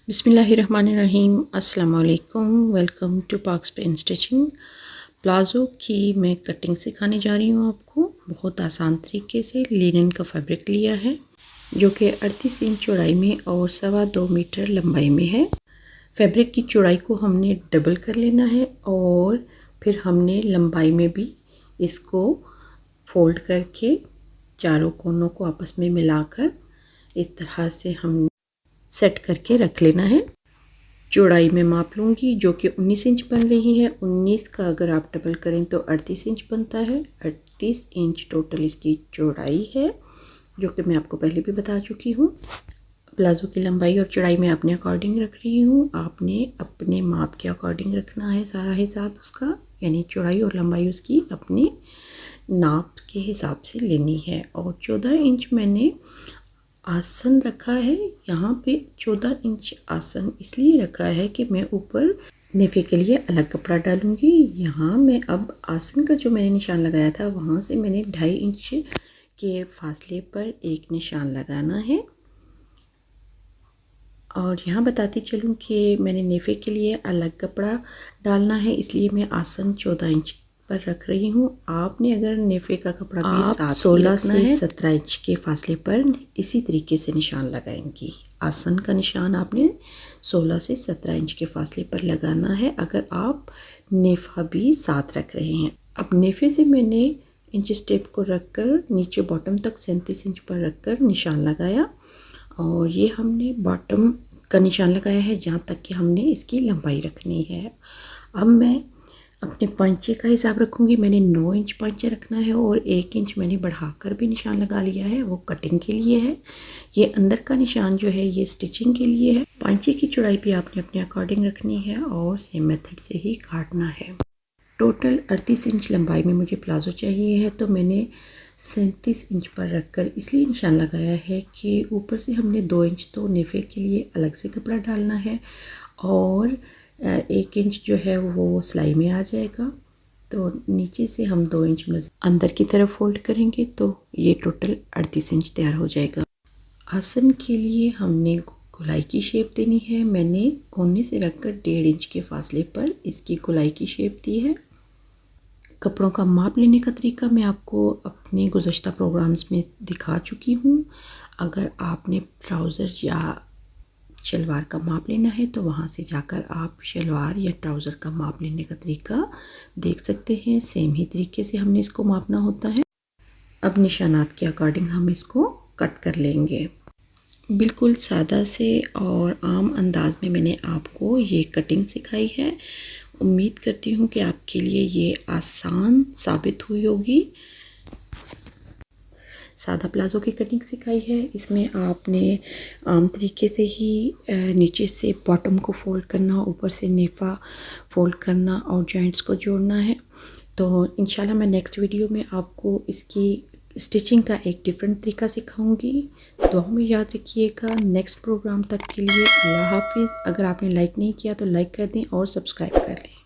बिस्मिल्लाहिर्रहमानिर्रहीम। अस्सलाम वालेकुम। Welcome to Pak's pen stitching. Palazzo की मैं कटिंग सिखाने जा रही हूँ आपको बहुत आसान तरीके से। लिनन का फैब्रिक लिया है जो कि 38 इंच चौड़ाई में और 2.25 मीटर लंबाई में है। फैब्रिक की चौड़ाई को हमने डबल कर लेना है और फिर हमने लंबाई में भी इसको फोल्ड करके चारों कोनों को आपस में मिलाकर इस तरह से हम सेट करके रख लेना है। चौड़ाई में माप लूँगी जो कि 19 इंच बन रही है। 19 का अगर आप डबल करें तो 38 इंच बनता है। 38 इंच टोटल इसकी चौड़ाई है जो कि मैं आपको पहले भी बता चुकी हूँ। प्लाज़ो की लंबाई और चौड़ाई मैं अपने अकॉर्डिंग रख रही हूँ। आपने अपने माप के अकॉर्डिंग रखना है सारा हिसाब उसका, यानी चौड़ाई और लंबाई उसकी अपने नाप के हिसाब से लेनी है। और 14 इंच मैंने आसन रखा है। यहाँ पे 14 इंच आसन इसलिए रखा है कि मैं ऊपर नेफे के लिए अलग कपड़ा डालूंगी। यहाँ मैं अब आसन का जो मैंने निशान लगाया था वहाँ से मैंने 2.5 इंच के फासले पर एक निशान लगाना है। और यहाँ बताती चलूँ कि मैंने नेफे के लिए अलग कपड़ा डालना है, इसलिए मैं आसन 14 इंच पर रख रही हूँ। आपने अगर नेफे का कपड़ा भी साथ 16 से 17 इंच के फासले पर इसी तरीके से निशान लगाएंगी। आसन का निशान आपने 16 से 17 इंच के फासले पर लगाना है अगर आप नेफा भी साथ रख रहे हैं। अब नेफे से मैंने इंच स्टेप को रखकर नीचे बॉटम तक 37 इंच पर रखकर निशान लगाया और ये हमने बॉटम का निशान लगाया है जहाँ तक कि हमने इसकी लंबाई रखनी है। अब मैं अपने पंचे का हिसाब रखूँगी। मैंने 9 इंच पंचा रखना है और 1 इंच मैंने बढ़ाकर भी निशान लगा लिया है, वो कटिंग के लिए है। ये अंदर का निशान जो है ये स्टिचिंग के लिए है। पंचे की चौड़ाई भी आपने अपने अकॉर्डिंग रखनी है और सेम मेथड से ही काटना है। टोटल 38 इंच लंबाई में मुझे प्लाज़ो चाहिए है तो मैंने 37 इंच पर रखकर इसलिए निशान लगाया है कि ऊपर से हमने 2 इंच तो नेफे के लिए अलग से कपड़ा डालना है और 1 इंच जो है वो सिलाई में आ जाएगा। तो नीचे से हम 2 इंच अंदर की तरफ फोल्ड करेंगे तो ये टोटल 38 इंच तैयार हो जाएगा। आसन के लिए हमने गोलाई की शेप देनी है। मैंने कोने से रखकर 1.5 इंच के फासले पर इसकी गोलाई की शेप दी है। कपड़ों का माप लेने का तरीका मैं आपको अपने गुज़श्ता प्रोग्राम्स में दिखा चुकी हूँ। अगर आपने ट्राउज़र या शलवार का माप लेना है तो वहाँ से जाकर आप शलवार या ट्राउज़र का माप लेने का तरीका देख सकते हैं। सेम ही तरीके से हमने इसको मापना होता है। अब निशानात के अकॉर्डिंग हम इसको कट कर लेंगे। बिल्कुल सादा से और आम अंदाज में मैंने आपको ये कटिंग सिखाई है। उम्मीद करती हूँ कि आपके लिए ये आसान साबित हुई होगी। सादा प्लाज़ो की कटिंग सिखाई है। इसमें आपने आम तरीके से ही नीचे से बॉटम को फोल्ड करना, ऊपर से नेफा फोल्ड करना और जॉइंट्स को जोड़ना है। तो इंशाल्लाह मैं नेक्स्ट वीडियो में आपको इसकी स्टिचिंग का एक डिफरेंट तरीका सिखाऊंगी। दुआ में याद रखिएगा। नेक्स्ट प्रोग्राम तक के लिए अल्लाह हाफिज़। अगर आपने लाइक नहीं किया तो लाइक कर दें और सब्सक्राइब कर लें।